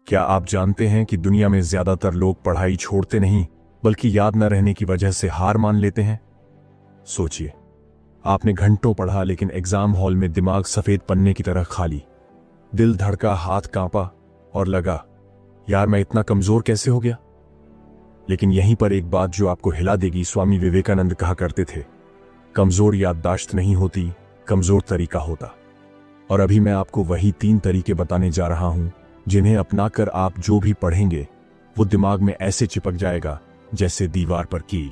क्या आप जानते हैं कि दुनिया में ज्यादातर लोग पढ़ाई छोड़ते नहीं बल्कि याद न रहने की वजह से हार मान लेते हैं? सोचिए, आपने घंटों पढ़ा लेकिन एग्जाम हॉल में दिमाग सफेद पन्ने की तरह खाली। दिल धड़का, हाथ कांपा और लगा, यार मैं इतना कमजोर कैसे हो गया? लेकिन यहीं पर एक बात जो आपको हिला देगी। स्वामी विवेकानंद कहा करते थे, कमजोर याददाश्त नहीं होती, कमजोर तरीका होता। और अभी मैं आपको वही 3 तरीके बताने जा रहा हूं जिन्हें अपनाकर आप जो भी पढ़ेंगे वो दिमाग में ऐसे चिपक जाएगा जैसे दीवार पर कील।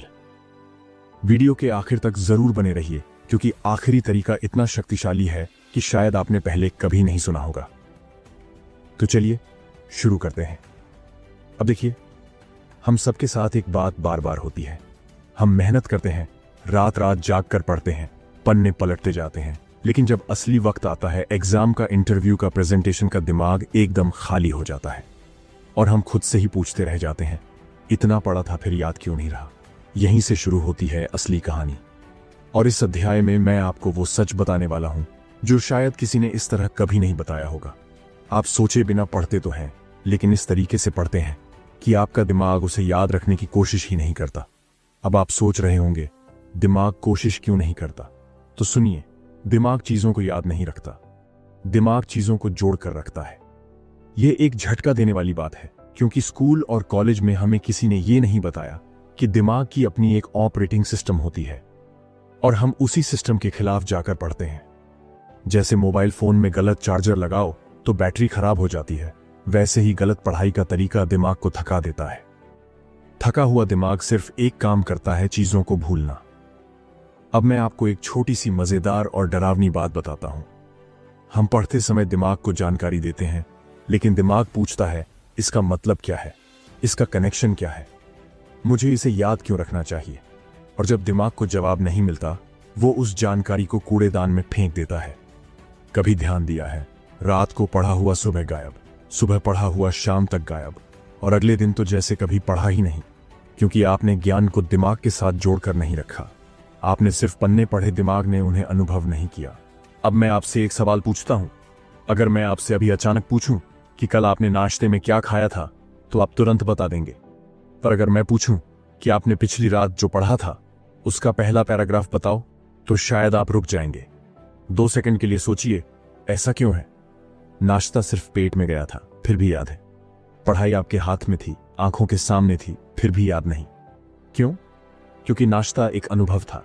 वीडियो के आखिर तक जरूर बने रहिए क्योंकि आखिरी तरीका इतना शक्तिशाली है कि शायद आपने पहले कभी नहीं सुना होगा। तो चलिए शुरू करते हैं। अब देखिए, हम सबके साथ एक बात बार बार होती है। हम मेहनत करते हैं, रात रात जाग कर पढ़ते हैं, पन्ने पलटते जाते हैं, लेकिन जब असली वक्त आता है, एग्जाम का, इंटरव्यू का, प्रेजेंटेशन का, दिमाग एकदम खाली हो जाता है और हम खुद से ही पूछते रह जाते हैं, इतना पढ़ा था फिर याद क्यों नहीं रहा? यहीं से शुरू होती है असली कहानी। और इस अध्याय में मैं आपको वो सच बताने वाला हूं जो शायद किसी ने इस तरह कभी नहीं बताया होगा। आप सोचे बिना पढ़ते तो हैं, लेकिन इस तरीके से पढ़ते हैं कि आपका दिमाग उसे याद रखने की कोशिश ही नहीं करता। अब आप सोच रहे होंगे, दिमाग कोशिश क्यों नहीं करता? तो सुनिए, दिमाग चीजों को याद नहीं रखता, दिमाग चीजों को जोड़कर रखता है। यह एक झटका देने वाली बात है क्योंकि स्कूल और कॉलेज में हमें किसी ने यह नहीं बताया कि दिमाग की अपनी एक ऑपरेटिंग सिस्टम होती है और हम उसी सिस्टम के खिलाफ जाकर पढ़ते हैं। जैसे मोबाइल फोन में गलत चार्जर लगाओ तो बैटरी खराब हो जाती है, वैसे ही गलत पढ़ाई का तरीका दिमाग को थका देता है। थका हुआ दिमाग सिर्फ एक काम करता है, चीजों को भूलना। अब मैं आपको एक छोटी सी मजेदार और डरावनी बात बताता हूं। हम पढ़ते समय दिमाग को जानकारी देते हैं, लेकिन दिमाग पूछता है, इसका मतलब क्या है, इसका कनेक्शन क्या है, मुझे इसे याद क्यों रखना चाहिए? और जब दिमाग को जवाब नहीं मिलता, वो उस जानकारी को कूड़ेदान में फेंक देता है। कभी ध्यान दिया है, रात को पढ़ा हुआ सुबह गायब, सुबह पढ़ा हुआ शाम तक गायब, और अगले दिन तो जैसे कभी पढ़ा ही नहीं, क्योंकि आपने ज्ञान को दिमाग के साथ जोड़कर नहीं रखा। आपने सिर्फ पन्ने पढ़े, दिमाग ने उन्हें अनुभव नहीं किया। अब मैं आपसे एक सवाल पूछता हूं। अगर मैं आपसे अभी अचानक पूछूं कि कल आपने नाश्ते में क्या खाया था, तो आप तुरंत बता देंगे। पर अगर मैं पूछूं कि आपने पिछली रात जो पढ़ा था उसका पहला पैराग्राफ बताओ, तो शायद आप रुक जाएंगे। 2 सेकंड के लिए सोचिए, ऐसा क्यों है? नाश्ता सिर्फ पेट में गया था, फिर भी याद है। पढ़ाई आपके हाथ में थी, आंखों के सामने थी, फिर भी याद नहीं। क्यों? क्योंकि नाश्ता एक अनुभव था,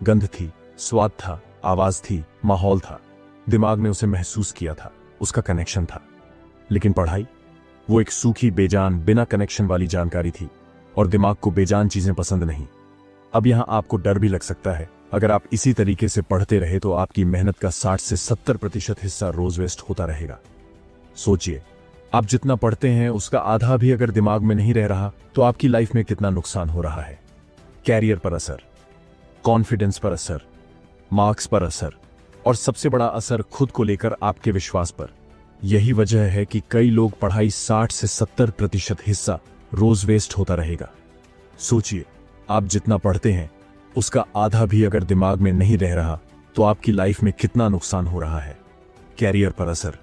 गंध थी, स्वाद था, आवाज थी, माहौल था। दिमाग ने उसे महसूस किया था, उसका कनेक्शन था। लेकिन पढ़ाई, वो एक सूखी, बेजान, बिना कनेक्शन वाली जानकारी थी, और दिमाग को बेजान चीजें पसंद नहीं। अब यहां आपको डर भी लग सकता है। अगर आप इसी तरीके से पढ़ते रहे तो आपकी मेहनत का 60 से 70% हिस्सा रोज वेस्ट होता रहेगा। सोचिए, आप जितना पढ़ते हैं उसका आधा भी अगर दिमाग में नहीं रह रहा तो आपकी लाइफ में कितना नुकसान हो रहा है। कैरियर पर असर, कॉन्फिडेंस पर असर, मार्क्स पर असर, और सबसे बड़ा असर खुद को लेकर आपके विश्वास पर। यही वजह है कि कई लोग पढ़ाई 60 से 70% हिस्सा रोज वेस्ट होता रहेगा। सोचिए, आप जितना पढ़ते हैं उसका आधा भी अगर दिमाग में नहीं रह रहा तो आपकी लाइफ में कितना नुकसान हो रहा है। कैरियर पर असर,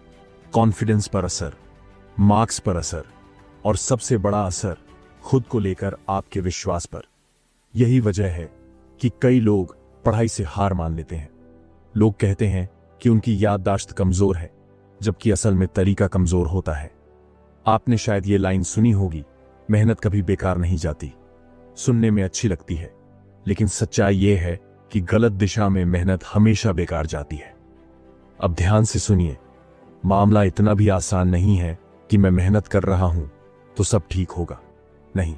कॉन्फिडेंस पर असर, मार्क्स पर असर, और सबसे बड़ा असर खुद को लेकर आपके विश्वास पर। यही वजह है कि कई लोग पढ़ाई से हार मान लेते हैं। लोग कहते हैं कि उनकी याददाश्त कमजोर है, जबकि असल में तरीका कमजोर होता है। आपने शायद ये लाइन सुनी होगी, मेहनत कभी बेकार नहीं जाती। सुनने में अच्छी लगती है, लेकिन सच्चाई यह है कि गलत दिशा में मेहनत हमेशा बेकार जाती है। अब ध्यान से सुनिए, मामला इतना भी आसान नहीं है कि मैं मेहनत कर रहा हूं तो सब ठीक होगा। नहीं,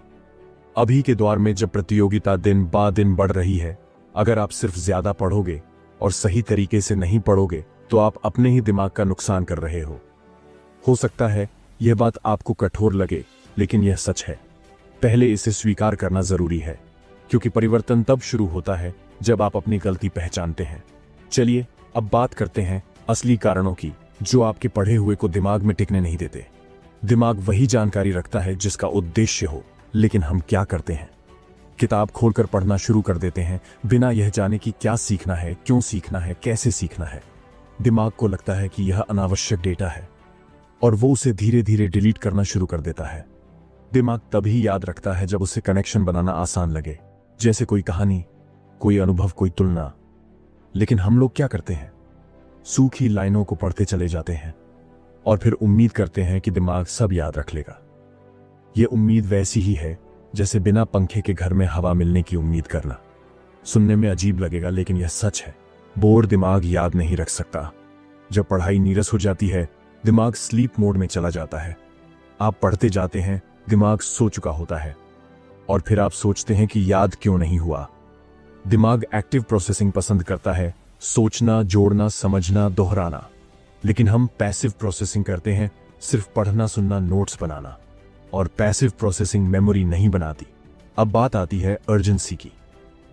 अभी के दौर में जब प्रतियोगिता दिन ब दिन बढ़ रही है, अगर आप सिर्फ ज्यादा पढ़ोगे और सही तरीके से नहीं पढ़ोगे तो आप अपने ही दिमाग का नुकसान कर रहे हो सकता है यह बात आपको कठोर लगे, लेकिन यह सच है। पहले इसे स्वीकार करना जरूरी है, क्योंकि परिवर्तन तब शुरू होता है जब आप अपनी गलती पहचानते हैं। चलिए अब बात करते हैं असली कारणों की जो आपके पढ़े हुए को दिमाग में टिकने नहीं देते। दिमाग वही जानकारी रखता है जिसका उद्देश्य हो, लेकिन हम क्या करते हैं? किताब खोलकर पढ़ना शुरू कर देते हैं बिना यह जाने कि क्या सीखना है, क्यों सीखना है, कैसे सीखना है। दिमाग को लगता है कि यह अनावश्यक डेटा है और वो उसे धीरे धीरे डिलीट करना शुरू कर देता है। दिमाग तभी याद रखता है जब उसे कनेक्शन बनाना आसान लगे, जैसे कोई कहानी, कोई अनुभव, कोई तुलना। लेकिन हम लोग क्या करते हैं? सूखी लाइनों को पढ़ते चले जाते हैं और फिर उम्मीद करते हैं कि दिमाग सब याद रख लेगा। यह उम्मीद वैसी ही है जैसे बिना पंखे के घर में हवा मिलने की उम्मीद करना। सुनने में अजीब लगेगा, लेकिन यह सच है। बोर दिमाग याद नहीं रख सकता। जब पढ़ाई नीरस हो जाती है, दिमाग स्लीप मोड में चला जाता है। आप पढ़ते जाते हैं, दिमाग सो चुका होता है, और फिर आप सोचते हैं कि याद क्यों नहीं हुआ। दिमाग एक्टिव प्रोसेसिंग पसंद करता है, सोचना, जोड़ना, समझना, दोहराना। लेकिन हम पैसिव प्रोसेसिंग करते हैं, सिर्फ पढ़ना, सुनना, नोट्स बनाना। और पैसिव प्रोसेसिंग मेमोरी नहीं बनाती। अब बात आती है अर्जेंसी की।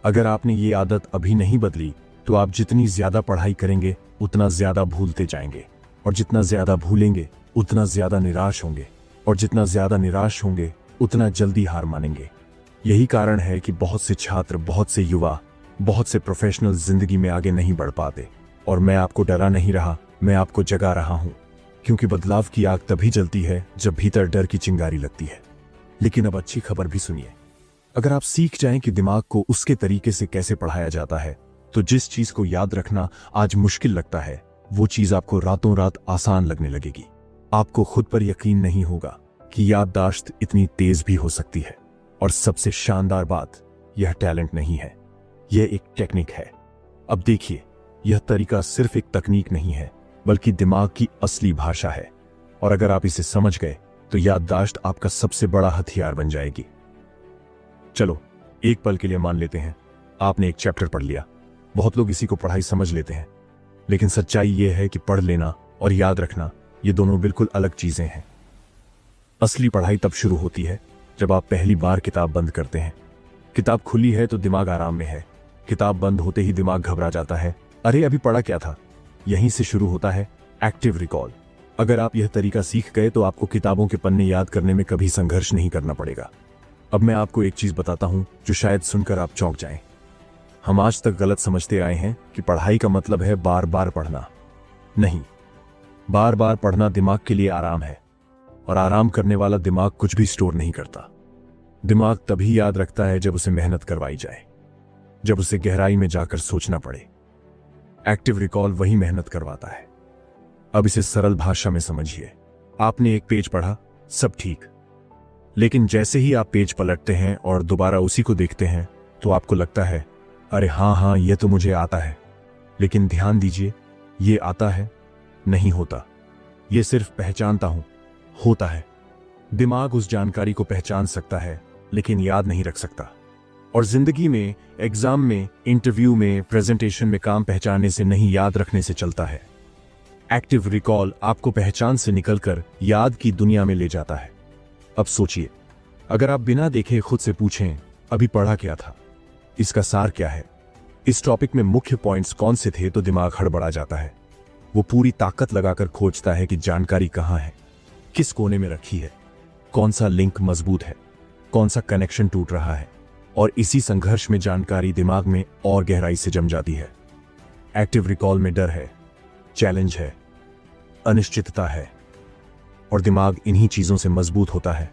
अगर आपने ये आदत अभी नहीं बदली तो आप जितनी ज्यादा पढ़ाई करेंगे उतना ज्यादा भूलते जाएंगे, और जितना ज्यादा भूलेंगे उतना ज्यादा निराश होंगे, और जितना ज्यादा निराश होंगे उतना जल्दी हार मानेंगे। यही कारण है कि बहुत से छात्र, बहुत से युवा, बहुत से प्रोफेशनल जिंदगी में आगे नहीं बढ़ पाते। और मैं आपको डरा नहीं रहा, मैं आपको जगा रहा हूं, क्योंकि बदलाव की आग तभी जलती है जब भीतर डर की चिंगारी लगती है। लेकिन अब अच्छी खबर भी सुनिए। अगर आप सीख जाएं कि दिमाग को उसके तरीके से कैसे पढ़ाया जाता है, तो जिस चीज को याद रखना आज मुश्किल लगता है, वो चीज आपको रातों रात आसान लगने लगेगी। आपको खुद पर यकीन नहीं होगा कि याददाश्त इतनी तेज भी हो सकती है। और सबसे शानदार बात, यह टैलेंट नहीं है, यह एक टेक्निक है। अब देखिए, यह तरीका सिर्फ एक तकनीक नहीं है, बल्कि दिमाग की असली भाषा है। और अगर आप इसे समझ गए तो याददाश्त आपका सबसे बड़ा हथियार बन जाएगी। चलो एक पल के लिए मान लेते हैं आपने एक चैप्टर पढ़ लिया। बहुत लोग इसी को पढ़ाई समझ लेते हैं, लेकिन सच्चाई यह है कि पढ़ लेना और याद रखना, ये दोनों बिल्कुल अलग चीजें हैं। असली पढ़ाई तब शुरू होती है जब आप पहली बार किताब बंद करते हैं। किताब खुली है तो दिमाग आराम में है, किताब बंद होते ही दिमाग घबरा जाता है, अरे अभी पढ़ा क्या था। यहीं से शुरू होता है एक्टिव रिकॉल। अगर आप यह तरीका सीख गए तो आपको किताबों के पन्ने याद करने में कभी संघर्ष नहीं करना पड़ेगा। अब मैं आपको एक चीज बताता हूं जो शायद सुनकर आप चौंक जाएं। हम आज तक गलत समझते आए हैं कि पढ़ाई का मतलब है बार बार पढ़ना। नहीं, बार बार पढ़ना दिमाग के लिए आराम है, और आराम करने वाला दिमाग कुछ भी स्टोर नहीं करता। दिमाग तभी याद रखता है जब उसे मेहनत करवाई जाए, जब उसे गहराई में जाकर सोचना पड़े। एक्टिव रिकॉल वही मेहनत करवाता है। अब इसे सरल भाषा में समझिए। आपने एक पेज पढ़ा, सब ठीक, लेकिन जैसे ही आप पेज पलटते हैं और दोबारा उसी को देखते हैं तो आपको लगता है, अरे हाँ, ये तो मुझे आता है। लेकिन ध्यान दीजिए, ये आता है नहीं होता, ये सिर्फ पहचानता हूं होता है। दिमाग उस जानकारी को पहचान सकता है लेकिन याद नहीं रख सकता। और जिंदगी में, एग्जाम में, इंटरव्यू में, प्रेजेंटेशन में काम पहचानने से नहीं, याद रखने से चलता है। एक्टिव रिकॉल आपको पहचान से निकलकर याद की दुनिया में ले जाता है। अब सोचिए, अगर आप बिना देखे खुद से पूछें, अभी पढ़ा क्या था, इसका सार क्या है, इस टॉपिक में मुख्य पॉइंट्स कौन से थे, तो दिमाग हड़बड़ा जाता है। वो पूरी ताकत लगाकर खोजता है कि जानकारी कहां है, किस कोने में रखी है, कौन सा लिंक मजबूत है, कौन सा कनेक्शन टूट रहा है। और इसी संघर्ष में जानकारी दिमाग में और गहराई से जम जाती है। एक्टिव रिकॉल में डर है, चैलेंज है, अनिश्चितता है, और दिमाग इन्हीं चीजों से मजबूत होता है।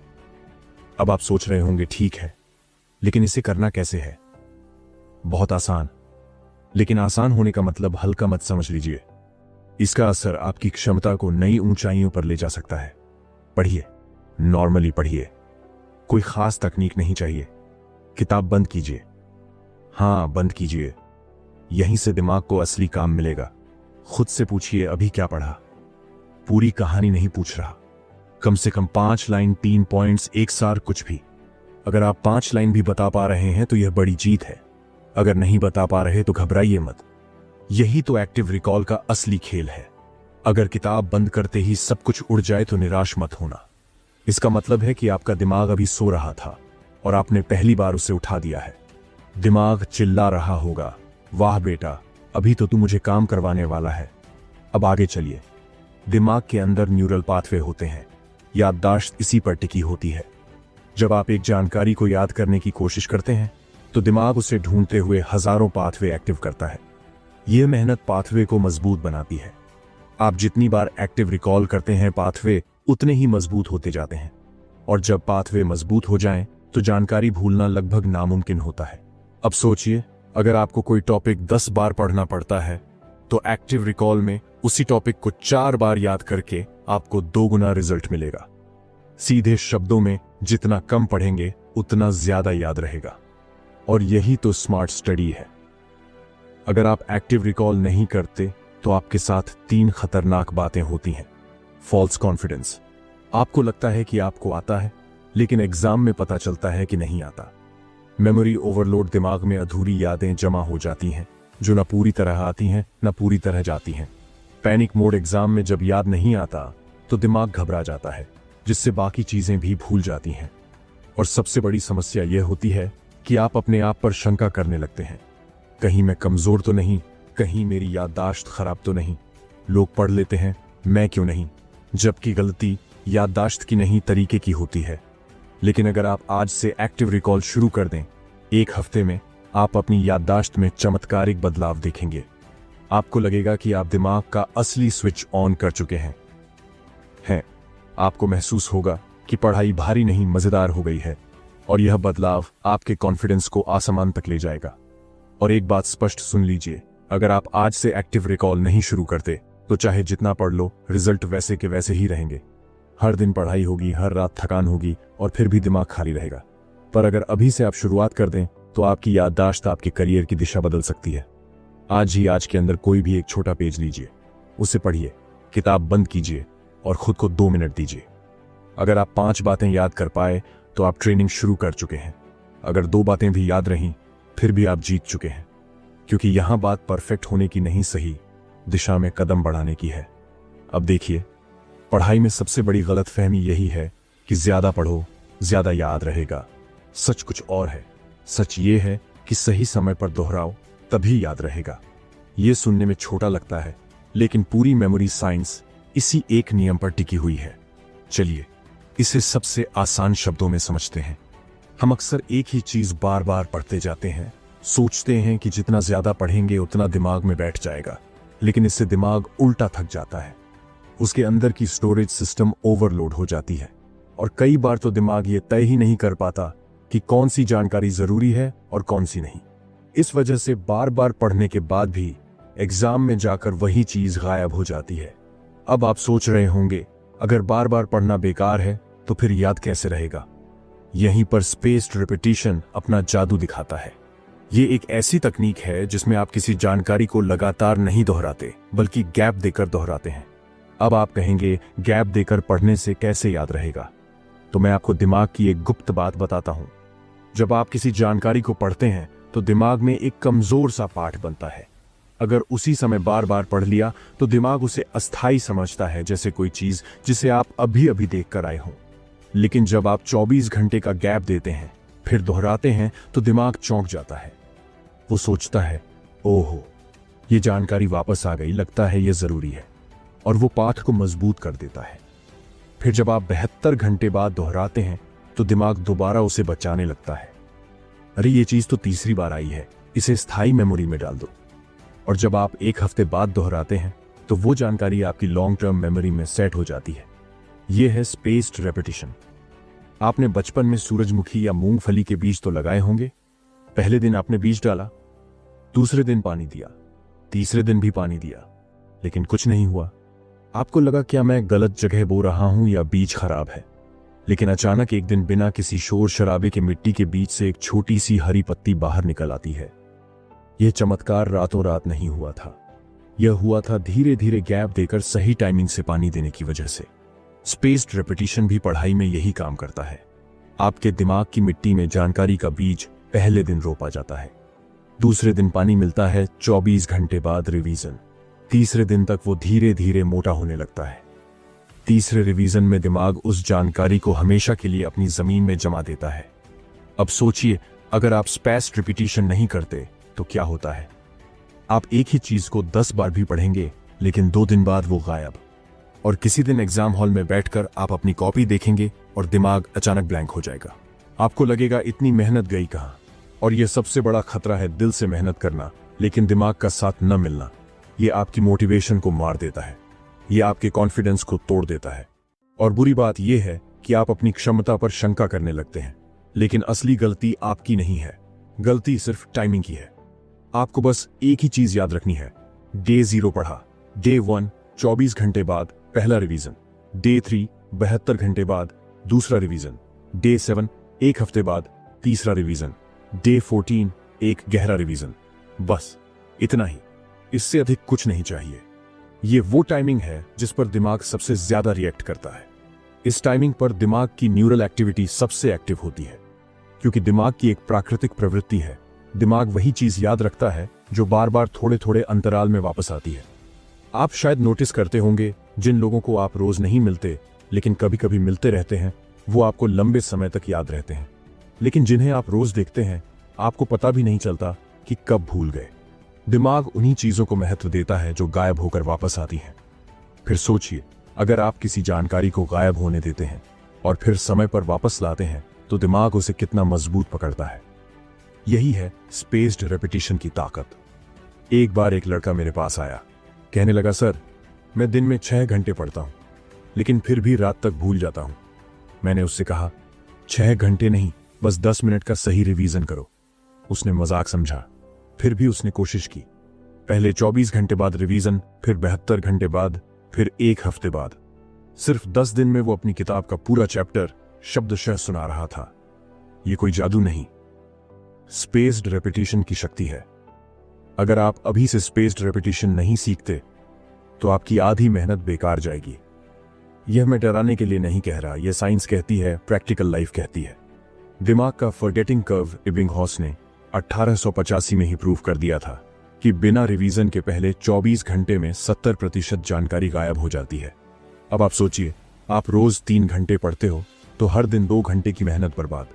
अब आप सोच रहे होंगे, ठीक है, लेकिन इसे करना कैसे है? बहुत आसान। लेकिन आसान होने का मतलब हल्का मत समझ लीजिए। इसका असर आपकी क्षमता को नई ऊंचाइयों पर ले जा सकता है। पढ़िए, नॉर्मली पढ़िए, कोई खास तकनीक नहीं चाहिए। किताब बंद कीजिए, हां बंद कीजिए, यहीं से दिमाग को असली काम मिलेगा। खुद से पूछिए, अभी क्या पढ़ा। पूरी कहानी नहीं पूछ रहा, कम से कम 5 लाइन, 3 पॉइंट्स, एक सार, कुछ भी। अगर आप 5 लाइन भी बता पा रहे हैं तो यह बड़ी जीत है। अगर नहीं बता पा रहे तो घबराइए मत। यही तो एक्टिव रिकॉल का असली खेल है। अगर किताब बंद करते ही सब कुछ उड़ जाए तो निराश मत होना। इसका मतलब है कि आपका दिमाग अभी सो रहा था और आपने पहली बार उसे उठा दिया है। दिमाग चिल्ला रहा होगा, वाह बेटा, अभी तो तू मुझे काम करवाने वाला है, अब आगे चलिए। दिमाग के अंदर न्यूरल पाथवे होते हैं, याददाश्त इसी पर टिकी होती है। जब आप एक जानकारी को याद करने की कोशिश करते हैं तो दिमाग उसे ढूंढते हुए हजारों पाथवे एक्टिव करता है। यह मेहनत पाथवे को मजबूत बनाती है। आप जितनी बार एक्टिव रिकॉल करते हैं पाथवे उतने ही मजबूत होते जाते हैं, और जब पाथवे मजबूत हो जाएं तो जानकारी भूलना लगभग नामुमकिन होता है। अब सोचिए, अगर आपको कोई टॉपिक 10 बार पढ़ना पड़ता है तो एक्टिव रिकॉल में उसी टॉपिक को 4 बार याद करके आपको 2 गुना रिजल्ट मिलेगा। सीधे शब्दों में जितना कम पढ़ेंगे उतना ज्यादा याद रहेगा, और यही तो स्मार्ट स्टडी है। अगर आप एक्टिव रिकॉल नहीं करते तो आपके साथ 3 खतरनाक बातें होती हैं। फॉल्स कॉन्फिडेंस, आपको लगता है कि आपको आता है, लेकिन एग्जाम में पता चलता है कि नहीं आता। मेमोरी ओवरलोड, दिमाग में अधूरी यादें जमा हो जाती हैं जो न पूरी तरह आती हैं न पूरी तरह जाती हैं। पैनिक मोड, एग्जाम में जब याद नहीं आता तो दिमाग घबरा जाता है, जिससे बाकी चीजें भी भूल जाती हैं। और सबसे बड़ी समस्या यह होती है कि आप अपने आप पर शंका करने लगते हैं, कहीं मैं कमजोर तो नहीं, कहीं मेरी याददाश्त खराब तो नहीं। लोग पढ़ लेते हैं, मैं क्यों नहीं, जबकि गलती याददाश्त की नहीं तरीके की होती है। लेकिन अगर आप आज से एक्टिव रिकॉल शुरू कर दें, 1 हफ्ते में आप अपनी याददाश्त में चमत्कारिक बदलाव देखेंगे। आपको लगेगा कि आप दिमाग का असली स्विच ऑन कर चुके हैं। आपको महसूस होगा कि पढ़ाई भारी नहीं मजेदार हो गई है, और यह बदलाव आपके कॉन्फिडेंस को आसमान तक ले जाएगा। और एक बात स्पष्ट सुन लीजिए, अगर आप आज से एक्टिव रिकॉल नहीं शुरू करते तो चाहे जितना पढ़ लो, रिजल्ट वैसे के वैसे ही रहेंगे। हर दिन पढ़ाई होगी, हर रात थकान होगी, और फिर भी दिमाग खाली रहेगा। पर अगर अभी से आप शुरुआत कर दें तो आपकी याददाश्त आपके करियर की दिशा बदल सकती है। आज के अंदर कोई भी एक छोटा पेज लीजिए, उसे पढ़िए, किताब बंद कीजिए और खुद को 2 मिनट दीजिए। अगर आप 5 बातें याद कर पाए तो आप ट्रेनिंग शुरू कर चुके हैं। अगर 2 बातें भी याद रहीं फिर भी आप जीत चुके हैं, क्योंकि यहां बात परफेक्ट होने की नहीं, सही दिशा में कदम बढ़ाने की है। अब देखिए, पढ़ाई में सबसे बड़ी गलतफहमी यही है कि ज्यादा पढ़ो ज्यादा याद रहेगा। सच कुछ और है। सच ये है कि सही समय पर दोहराओ तभी याद रहेगा। ये सुनने में छोटा लगता है, लेकिन पूरी मेमोरी साइंस इसी एक नियम पर टिकी हुई है। चलिए इसे सबसे आसान शब्दों में समझते हैं। हम अक्सर एक ही चीज बार बार पढ़ते जाते हैं, सोचते हैं कि जितना ज्यादा पढ़ेंगे उतना दिमाग में बैठ जाएगा, लेकिन इससे दिमाग उल्टा थक जाता है। उसके अंदर की स्टोरेज सिस्टम ओवरलोड हो जाती है, और कई बार तो दिमाग ये तय ही नहीं कर पाता कि कौन सी जानकारी जरूरी है और कौन सी नहीं। इस वजह से बार बार पढ़ने के बाद भी एग्जाम में जाकर वही चीज गायब हो जाती है। अब आप सोच रहे होंगे, अगर बार बार पढ़ना बेकार है तो फिर याद कैसे रहेगा? यहीं पर स्पेस्ड रिपीटिशन अपना जादू दिखाता है। ये एक ऐसी तकनीक है जिसमें आप किसी जानकारी को लगातार नहीं दोहराते, बल्कि गैप देकर दोहराते हैं। अब आप कहेंगे, गैप देकर पढ़ने से कैसे याद रहेगा? तो मैं आपको दिमाग की एक गुप्त बात बताता हूं। जब आप किसी जानकारी को पढ़ते हैं तो दिमाग में एक कमजोर सा पाठ बनता है। अगर उसी समय बार बार पढ़ लिया तो दिमाग उसे अस्थायी समझता है, जैसे कोई चीज जिसे आप अभी अभी देख कर आए हों। लेकिन जब आप 24 घंटे का गैप देते हैं, फिर दोहराते हैं, तो दिमाग चौंक जाता है। वो सोचता है, ओहो, ये जानकारी वापस आ गई, लगता है ये जरूरी है, और वो पाठ को मजबूत कर देता है। फिर जब आप 72 घंटे बाद दोहराते हैं तो दिमाग दोबारा उसे बचाने लगता है। अरे ये चीज तो तीसरी बार आई है, इसे स्थायी मेमोरी में डाल दो। और जब आप 1 हफ्ते बाद दोहराते हैं तो वो जानकारी आपकी लॉन्ग टर्म मेमोरी में सेट हो जाती है। यह है स्पेस्ड रेपिटेशन। आपने बचपन में सूरजमुखी या मूंगफली के बीज तो लगाए होंगे। पहले दिन आपने बीज डाला, दूसरे दिन पानी दिया, तीसरे दिन भी पानी दिया, लेकिन कुछ नहीं हुआ। आपको लगा, क्या मैं गलत जगह बो रहा हूं या बीज खराब है? लेकिन अचानक एक दिन बिना किसी शोर शराबे के मिट्टी के बीच से एक छोटी सी हरी पत्ती बाहर निकल आती है। यह चमत्कार रातों रात नहीं हुआ था। यह हुआ था धीरे धीरे गैप देकर सही टाइमिंग से पानी देने की वजह से। स्पेस्ड रेपिटेशन भी पढ़ाई में यही काम करता है। आपके दिमाग की मिट्टी में जानकारी का बीज पहले दिन रोपा जाता है, दूसरे दिन पानी मिलता है, 24 घंटे बाद रिवीजन, तीसरे दिन तक वो धीरे धीरे मोटा होने लगता है। तीसरे रिवीजन में दिमाग उस जानकारी को हमेशा के लिए अपनी जमीन में जमा देता है। अब सोचिए, अगर आप स्पेस्ड रिपीटिशन नहीं करते तो क्या होता है? आप एक ही चीज को 10 बार भी पढ़ेंगे, लेकिन 2 दिन बाद वो गायब। और किसी दिन एग्जाम हॉल में बैठकर आप अपनी कॉपी देखेंगे और दिमाग अचानक ब्लैंक हो जाएगा। आपको लगेगा, इतनी मेहनत गई कहां? और यह सबसे बड़ा खतरा है, दिल से मेहनत करना लेकिन दिमाग का साथ न मिलना। यह आपकी मोटिवेशन को मार देता है। ये आपके कॉन्फिडेंस को तोड़ देता है। और बुरी बात यह है कि आप अपनी क्षमता पर शंका करने लगते हैं। लेकिन असली गलती आपकी नहीं है, गलती सिर्फ टाइमिंग की है। आपको बस एक ही चीज याद रखनी है। डे 0 पढ़ा, डे 1 24 घंटे बाद पहला रिवीजन, डे 3 72 घंटे बाद दूसरा रिवीजन, डे 7 1 हफ्ते बाद तीसरा रिवीजन, डे 14 एक गहरा रिवीजन। बस इतना ही, इससे अधिक कुछ नहीं चाहिए। ये वो टाइमिंग है जिस पर दिमाग सबसे ज्यादा रिएक्ट करता है। इस टाइमिंग पर दिमाग की न्यूरल एक्टिविटी सबसे एक्टिव होती है, क्योंकि दिमाग की एक प्राकृतिक प्रवृत्ति है। दिमाग वही चीज याद रखता है जो बार बार थोड़े थोड़े अंतराल में वापस आती है। आप शायद नोटिस करते होंगे, जिन लोगों को आप रोज नहीं मिलते लेकिन कभी कभी मिलते रहते हैं, वो आपको लंबे समय तक याद रहते हैं। लेकिन जिन्हें आप रोज देखते हैं, आपको पता भी नहीं चलता कि कब भूल गए। दिमाग उन्हीं चीजों को महत्व देता है जो गायब होकर वापस आती हैं। फिर सोचिए, अगर आप किसी जानकारी को गायब होने देते हैं और फिर समय पर वापस लाते हैं, तो दिमाग उसे कितना मजबूत पकड़ता है। यही है स्पेस्ड रेपिटेशन की ताकत। एक बार एक लड़का मेरे पास आया, कहने लगा, सर मैं दिन में 6 घंटे पढ़ता हूं, लेकिन फिर भी रात तक भूल जाता हूं। मैंने उससे कहा, 6 घंटे नहीं, बस 10 मिनट का सही रिवीजन करो। उसने मजाक समझा, फिर भी उसने कोशिश की। पहले 24 घंटे बाद रिवीजन, फिर 72 घंटे बाद, फिर 1 हफ्ते बाद। सिर्फ 10 दिन में वो अपनी किताब का पूरा चैप्टर शब्दशः सुना रहा था। ये कोई जादू नहीं, स्पेस्ड रेपिटेशन की शक्ति है। अगर आप अभी से स्पेस्ड रेपिटेशन नहीं सीखते, तो आपकी आधी मेहनत बेकार जाएगी। यह मैं डराने के लिए नहीं कह रहा, यह साइंस कहती है, प्रैक्टिकल लाइफ कहती है। दिमाग का फॉरगेटिंग कर्व एबिंगहॉस ने 1885 में ही प्रूव कर दिया था कि बिना रिवीजन के पहले 24 घंटे में 70% जानकारी गायब हो जाती है। अब आप सोचिए, आप रोज 3 घंटे पढ़ते हो, तो हर दिन 2 घंटे की मेहनत बर्बाद।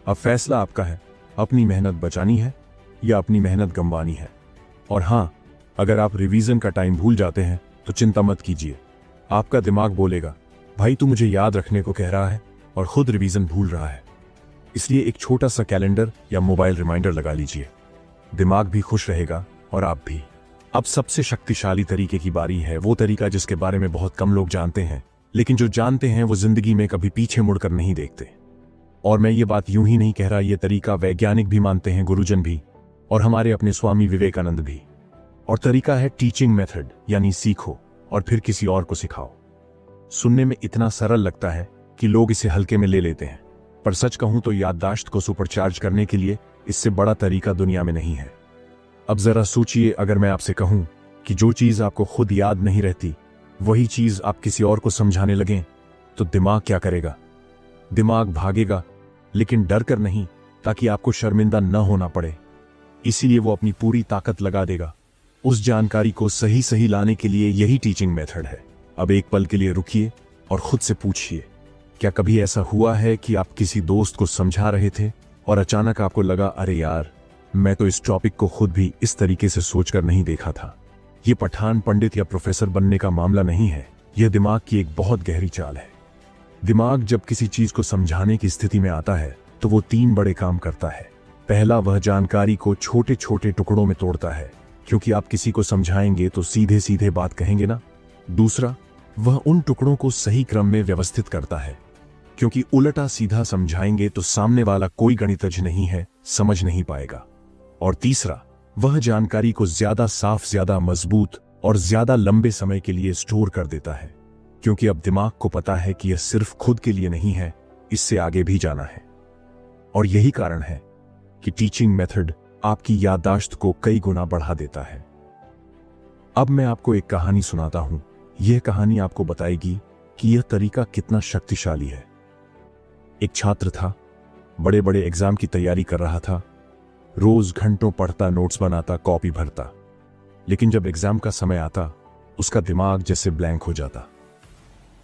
अब फैसला आपका है, अपनी मेहनत बचानी है या अपनी मेहनत गंवानी है। और हां, अगर आप रिवीजन का टाइम भूल जाते हैं, तो चिंता मत कीजिए। आपका दिमाग बोलेगा, भाई तू मुझे याद रखने को कह रहा है और खुद रिवीजन भूल रहा है। इसलिए एक छोटा सा कैलेंडर या मोबाइल रिमाइंडर लगा लीजिए। दिमाग भी खुश रहेगा और आप भी। अब सबसे शक्तिशाली तरीके की बारी है, वो तरीका जिसके बारे में बहुत कम लोग जानते हैं, लेकिन जो जानते हैं वो जिंदगी में कभी पीछे मुड़कर नहीं देखते। और मैं ये बात यूं ही नहीं कह रहा, ये तरीका वैज्ञानिक भी मानते हैं, गुरुजन भी, और हमारे अपने स्वामी विवेकानंद भी। और तरीका है टीचिंग मेथड, यानी सीखो और फिर किसी और को सिखाओ। सुनने में इतना सरल लगता है कि लोग इसे हल्के में ले लेते हैं, पर सच कहूं तो याददाश्त को सुपरचार्ज करने के लिए इससे बड़ा तरीका दुनिया में नहीं है। अब जरा सोचिए, अगर मैं आपसे कहूं कि जो चीज आपको खुद याद नहीं रहती, वही चीज आप किसी और को समझाने लगें, तो दिमाग क्या करेगा? दिमाग भागेगा, लेकिन डर कर नहीं, ताकि आपको शर्मिंदा न होना पड़े। इसीलिए वो अपनी पूरी ताकत लगा देगा उस जानकारी को सही सही लाने के लिए। यही टीचिंग मेथड है। अब एक पल के लिए रुकिए और खुद से पूछिए, क्या कभी ऐसा हुआ है कि आप किसी दोस्त को समझा रहे थे और अचानक आपको लगा, अरे यार, मैं तो इस टॉपिक को खुद भी इस तरीके से सोचकर नहीं देखा था। ये पठान पंडित या प्रोफेसर बनने का मामला नहीं है, यह दिमाग की एक बहुत गहरी चाल है। दिमाग जब किसी चीज को समझाने की स्थिति में आता है, तो वो 3 बड़े काम करता है। पहला, वह जानकारी को छोटे छोटे टुकड़ों में तोड़ता है, क्योंकि आप किसी को समझाएंगे तो सीधे सीधे बात कहेंगे ना। दूसरा, वह उन टुकड़ों को सही क्रम में व्यवस्थित करता है, क्योंकि उल्टा सीधा समझाएंगे तो सामने वाला कोई गणितज्ञ नहीं है, समझ नहीं पाएगा। और तीसरा, वह जानकारी को ज्यादा साफ, ज्यादा मजबूत और ज्यादा लंबे समय के लिए स्टोर कर देता है, क्योंकि अब दिमाग को पता है कि यह सिर्फ खुद के लिए नहीं है, इससे आगे भी जाना है। और यही कारण है कि टीचिंग मेथड आपकी याददाश्त को कई गुना बढ़ा देता है। अब मैं आपको एक कहानी सुनाता हूं। यह कहानी आपको बताएगी कि यह तरीका कितना शक्तिशाली है। एक छात्र था, बड़े बड़े एग्जाम की तैयारी कर रहा था। रोज घंटों पढ़ता, नोट्स बनाता, कॉपी भरता, लेकिन जब एग्जाम का समय आता, उसका दिमाग जैसे ब्लैंक हो जाता,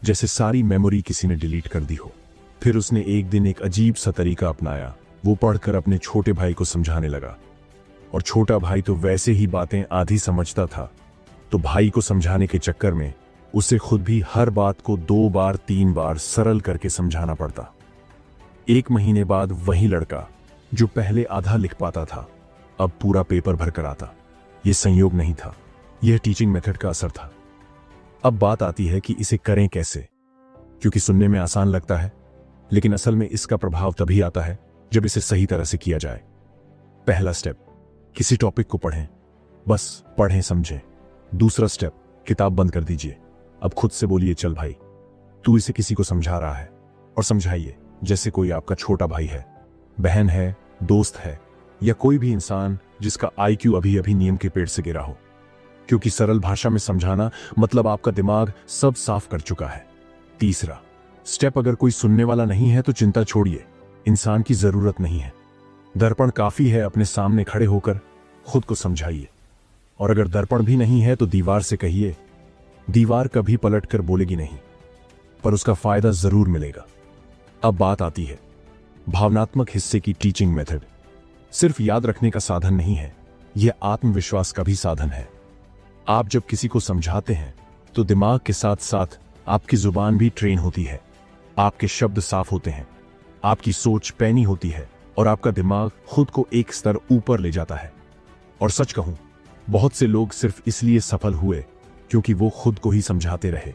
जैसे सारी मेमोरी किसी ने डिलीट कर दी हो। फिर उसने एक दिन एक अजीब सा तरीका अपनाया। वो पढ़कर अपने छोटे भाई को समझाने लगा, और छोटा भाई तो वैसे ही बातें आधी समझता था, तो भाई को समझाने के चक्कर में उसे खुद भी हर बात को 2 बार 3 बार सरल करके समझाना पड़ता। 1 महीने बाद वही लड़का, जो पहले आधा लिख पाता था, अब पूरा पेपर भर कर आता। यह संयोग नहीं था, यह टीचिंग मेथड का असर था। अब बात आती है कि इसे करें कैसे, क्योंकि सुनने में आसान लगता है, लेकिन असल में इसका प्रभाव तभी आता है जब इसे सही तरह से किया जाए। पहला स्टेप, किसी टॉपिक को पढ़ें, बस पढ़ें, समझें। दूसरा स्टेप, किताब बंद कर दीजिए। अब खुद से बोलिए, चल भाई, तू इसे किसी को समझा रहा है, और समझाइए जैसे कोई आपका छोटा भाई है, बहन है, दोस्त है, या कोई भी इंसान जिसका IQ अभी अभी नीम के पेड़ से गिरा हो। क्योंकि सरल भाषा में समझाना मतलब आपका दिमाग सब साफ कर चुका है। तीसरा स्टेप, अगर कोई सुनने वाला नहीं है तो चिंता छोड़िए, इंसान की जरूरत नहीं है। दर्पण काफी है, अपने सामने खड़े होकर खुद को समझाइए। और अगर दर्पण भी नहीं है तो दीवार से कहिए। दीवार कभी पलट कर बोलेगी नहीं, पर उसका फायदा जरूर मिलेगा। अब बात आती है भावनात्मक हिस्से की। टीचिंग मेथड सिर्फ याद रखने का साधन नहीं है, यह आत्मविश्वास का भी साधन है। आप जब किसी को समझाते हैं तो दिमाग के साथ साथ आपकी जुबान भी ट्रेन होती है। आपके शब्द साफ होते हैं, आपकी सोच पैनी होती है, और आपका दिमाग खुद को एक स्तर ऊपर ले जाता है। और सच कहूं, बहुत से लोग सिर्फ इसलिए सफल हुए क्योंकि वो खुद को ही समझाते रहे,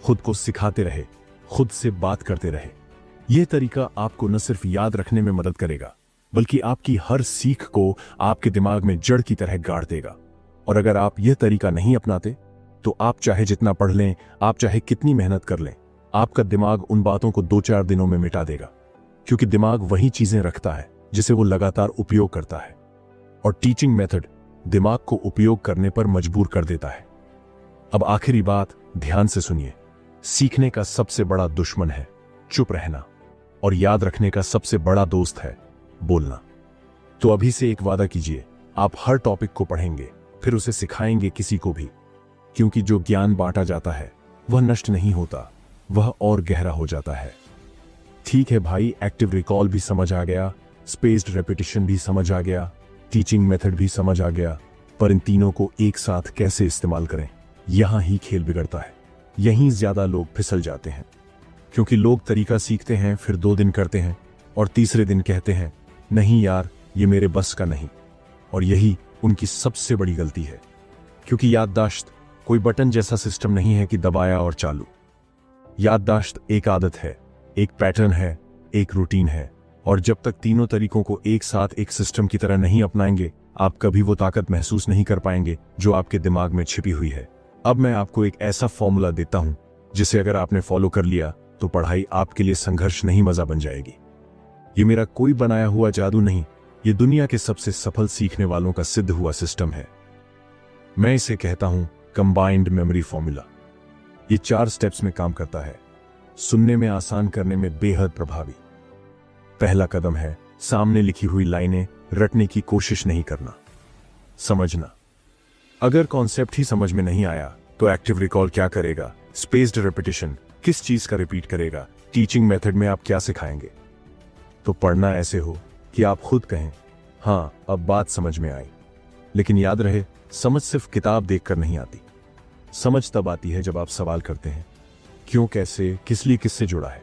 खुद को सिखाते रहे, खुद से बात करते रहे। यह तरीका आपको न सिर्फ याद रखने में मदद करेगा, बल्कि आपकी हर सीख को आपके दिमाग में जड़ की तरह गाड़ देगा। और अगर आप यह तरीका नहीं अपनाते तो आप चाहे जितना पढ़ लें, आप चाहे कितनी मेहनत कर लें, आपका दिमाग उन बातों को 2-4 दिनों में मिटा देगा। क्योंकि दिमाग वही चीजें रखता है जिसे वो लगातार उपयोग करता है, और टीचिंग मेथड दिमाग को उपयोग करने पर मजबूर कर देता है। अब आखिरी बात, ध्यान से सुनिए। सीखने का सबसे बड़ा दुश्मन है चुप रहना, और याद रखने का सबसे बड़ा दोस्त है बोलना। तो अभी से एक वादा कीजिए, आप हर टॉपिक को पढ़ेंगे, फिर उसे सिखाएंगे किसी को भी। क्योंकि जो ज्ञान बांटा जाता है वह नष्ट नहीं होता, वह और गहरा हो जाता है। ठीक है भाई, एक्टिव रिकॉल भी समझ आ गया, स्पेस्ड रेपिटेशन भी समझ आ गया, टीचिंग मेथड भी समझ आ गया, पर इन तीनों को एक साथ कैसे इस्तेमाल करें, यहां ही खेल बिगड़ता है। यहीं ज्यादा लोग फिसल जाते हैं। क्योंकि लोग तरीका सीखते हैं, फिर 2 दिन करते हैं, और तीसरे दिन कहते हैं, नहीं यार, ये मेरे बस का नहीं। और यही उनकी सबसे बड़ी गलती है। क्योंकि याददाश्त कोई बटन जैसा सिस्टम नहीं है कि दबाया और चालू। याददाश्त एक आदत है, एक पैटर्न है, एक रूटीन है, और जब तक तीनों तरीकों को एक साथ एक सिस्टम की तरह नहीं अपनाएंगे, आप कभी वो ताकत महसूस नहीं कर पाएंगे जो आपके दिमाग में छिपी हुई है। अब मैं आपको एक ऐसा फॉर्मूला देता हूं जिसे अगर आपने फॉलो कर लिया तो पढ़ाई आपके लिए संघर्ष नहीं, मजा बन जाएगी। ये मेरा कोई बनाया हुआ जादू नहीं, ये दुनिया के सबसे सफल सीखने वालों का सिद्ध हुआ सिस्टम है। मैं इसे कहता हूं कंबाइंड मेमोरी फॉर्मूला। ये 4 स्टेप्स में काम करता है, सुनने में आसान, करने में बेहद प्रभावी। पहला कदम है सामने लिखी हुई लाइनें रटने की कोशिश नहीं करना, समझना। अगर कॉन्सेप्ट ही समझ में नहीं आया तो एक्टिव रिकॉल क्या करेगा, स्पेस्ड रेपिटेशन किस चीज का रिपीट करेगा, टीचिंग मेथड में आप क्या सिखाएंगे। तो पढ़ना ऐसे हो कि आप खुद कहें, हाँ अब बात समझ में आई। लेकिन याद रहे, समझ सिर्फ किताब देखकर नहीं आती। समझ तब आती है जब आप सवाल करते हैं, क्यों, कैसे, किस लिए, किससे जुड़ा है।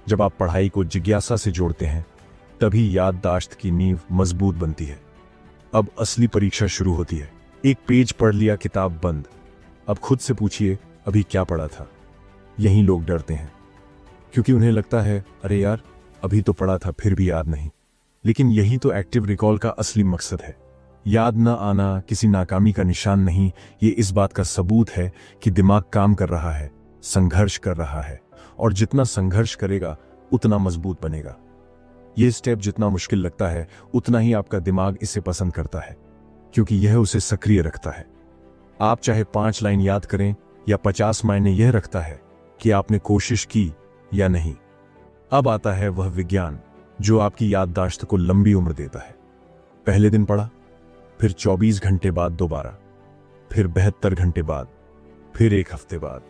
जब आप पढ़ाई को जिज्ञासा से जोड़ते हैं तभी याददाश्त की नींव मजबूत बनती है। अब असली परीक्षा शुरू होती है। एक पेज पढ़ लिया, किताब बंद। अब खुद से पूछिए, अभी क्या पढ़ा था। यही लोग डरते हैं क्योंकि उन्हें लगता है, अरे यार अभी तो पढ़ा था फिर भी याद नहीं। लेकिन यही तो एक्टिव रिकॉल का असली मकसद है। याद न आना किसी नाकामी का निशान नहीं, ये इस बात का सबूत है कि दिमाग काम कर रहा है, संघर्ष कर रहा है, और जितना संघर्ष करेगा उतना मजबूत बनेगा। यह स्टेप जितना मुश्किल लगता है उतना ही आपका दिमाग इसे पसंद करता है, क्योंकि यह उसे सक्रिय रखता है। आप चाहे 5 लाइन याद करें या 50, मायने यह रखता है कि आपने कोशिश की या नहीं। अब आता है वह विज्ञान जो आपकी याददाश्त को लंबी उम्र देता है। पहले दिन पढ़ा, फिर 24 घंटे बाद दोबारा, फिर 72 घंटे बाद, फिर 1 हफ्ते बाद।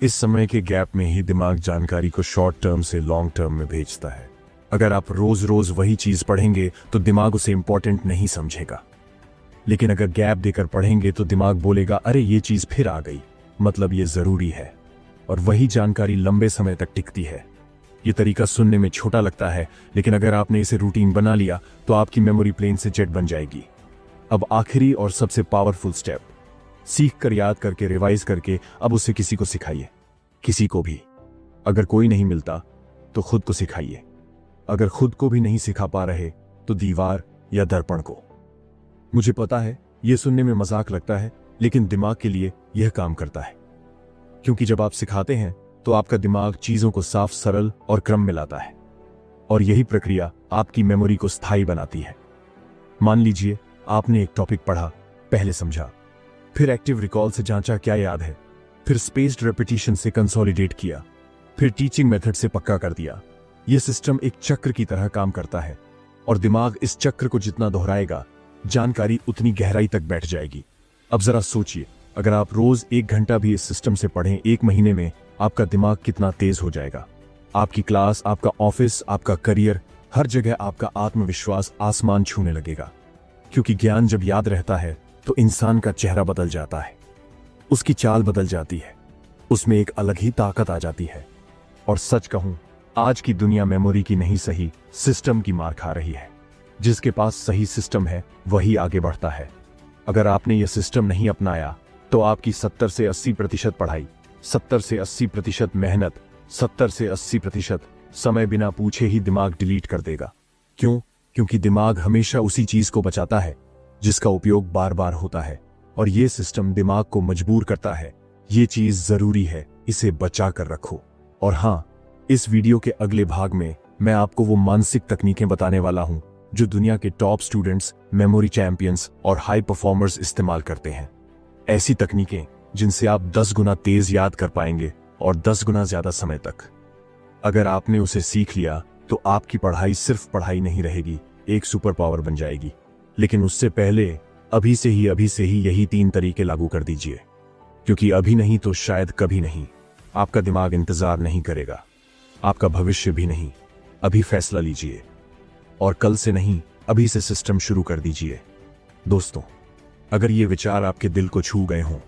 इस समय के गैप में ही दिमाग जानकारी को शॉर्ट टर्म से लॉन्ग टर्म में भेजता है। अगर आप रोज रोज वही चीज पढ़ेंगे तो दिमाग उसे इंपॉर्टेंट नहीं समझेगा। लेकिन अगर गैप देकर पढ़ेंगे तो दिमाग बोलेगा, अरे ये चीज फिर आ गई, मतलब ये जरूरी है। और वही जानकारी लंबे समय तक टिकती है। ये तरीका सुनने में छोटा लगता है, लेकिन अगर आपने इसे रूटीन बना लिया तो आपकी मेमोरी प्लेन से जेट बन जाएगी। अब आखिरी और सबसे पावरफुल स्टेप, सीख कर, याद करके, रिवाइज करके अब उसे किसी को सिखाइए, किसी को भी। अगर कोई नहीं मिलता तो खुद को सिखाइए। अगर खुद को भी नहीं सिखा पा रहे तो दीवार या दर्पण को। मुझे पता है यह सुनने में मजाक लगता है, लेकिन दिमाग के लिए यह काम करता है। क्योंकि जब आप सिखाते हैं तो आपका दिमाग चीजों को साफ, सरल और क्रम में लाता है, और यही प्रक्रिया आपकी मेमोरी को स्थायी बनाती है। मान लीजिए आपने एक टॉपिक पढ़ा, पहले समझा, फिर एक्टिव रिकॉल से जांचा क्या याद है, फिर स्पेस्ड रेपिटेशन से कंसोलिडेट किया, फिर टीचिंग मेथड से पक्का कर दिया। यह सिस्टम एक चक्र की तरह काम करता है, और दिमाग इस चक्र को जितना दोहराएगा, जानकारी उतनी गहराई तक बैठ जाएगी। अब जरा सोचिए, अगर आप रोज 1 घंटा भी इस सिस्टम से पढ़ें, 1 महीने में आपका दिमाग कितना तेज हो जाएगा। आपकी क्लास, आपका ऑफिस, आपका करियर, हर जगह आपका आत्मविश्वास आसमान छूने लगेगा। क्योंकि ज्ञान जब याद रहता है तो इंसान का चेहरा बदल जाता है, उसकी चाल बदल जाती है, उसमें एक अलग ही ताकत आ जाती है। और सच कहूं, आज की दुनिया मेमोरी की नहीं, सही सिस्टम की मार खा रही है। जिसके पास सही सिस्टम है वही आगे बढ़ता है। अगर आपने यह सिस्टम नहीं अपनाया तो आपकी 70 से 80% पढ़ाई, 70 से 80% मेहनत, 70 से 80% समय बिना पूछे ही दिमाग डिलीट कर देगा। क्यों? क्योंकि दिमाग हमेशा उसी चीज को बचाता है जिसका उपयोग बार बार होता है, और यह सिस्टम दिमाग को मजबूर करता है, ये चीज जरूरी है, इसे बचा कर रखो। और हाँ, इस वीडियो के अगले भाग में मैं आपको वो मानसिक तकनीकें बताने वाला हूं जो दुनिया के टॉप स्टूडेंट्स, मेमोरी चैंपियंस और हाई परफॉर्मर्स इस्तेमाल करते हैं। ऐसी तकनीकें जिनसे आप 10 गुना तेज याद कर पाएंगे, और 10 गुना ज्यादा समय तक। अगर आपने उसे सीख लिया तो आपकी पढ़ाई सिर्फ पढ़ाई नहीं रहेगी, एक सुपर पावर बन जाएगी। लेकिन उससे पहले अभी से ही यही 3 तरीके लागू कर दीजिए, क्योंकि अभी नहीं तो शायद कभी नहीं। आपका दिमाग इंतजार नहीं करेगा, आपका भविष्य भी नहीं। अभी फैसला लीजिए, और कल से नहीं, अभी से सिस्टम शुरू कर दीजिए। दोस्तों, अगर ये विचार आपके दिल को छू गए हों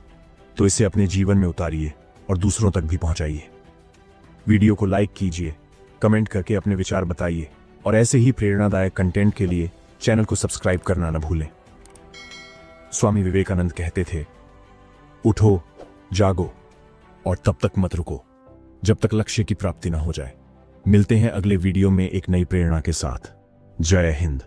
तो इसे अपने जीवन में उतारिए और दूसरों तक भी पहुंचाइए। वीडियो को लाइक कीजिए, कमेंट करके अपने विचार बताइए, और ऐसे ही प्रेरणादायक कंटेंट के लिए चैनल को सब्सक्राइब करना न भूलें। स्वामी विवेकानंद कहते थे, उठो, जागो और तब तक मत रुको जब तक लक्ष्य की प्राप्ति न हो जाए। मिलते हैं अगले वीडियो में एक नई प्रेरणा के साथ। जय हिंद।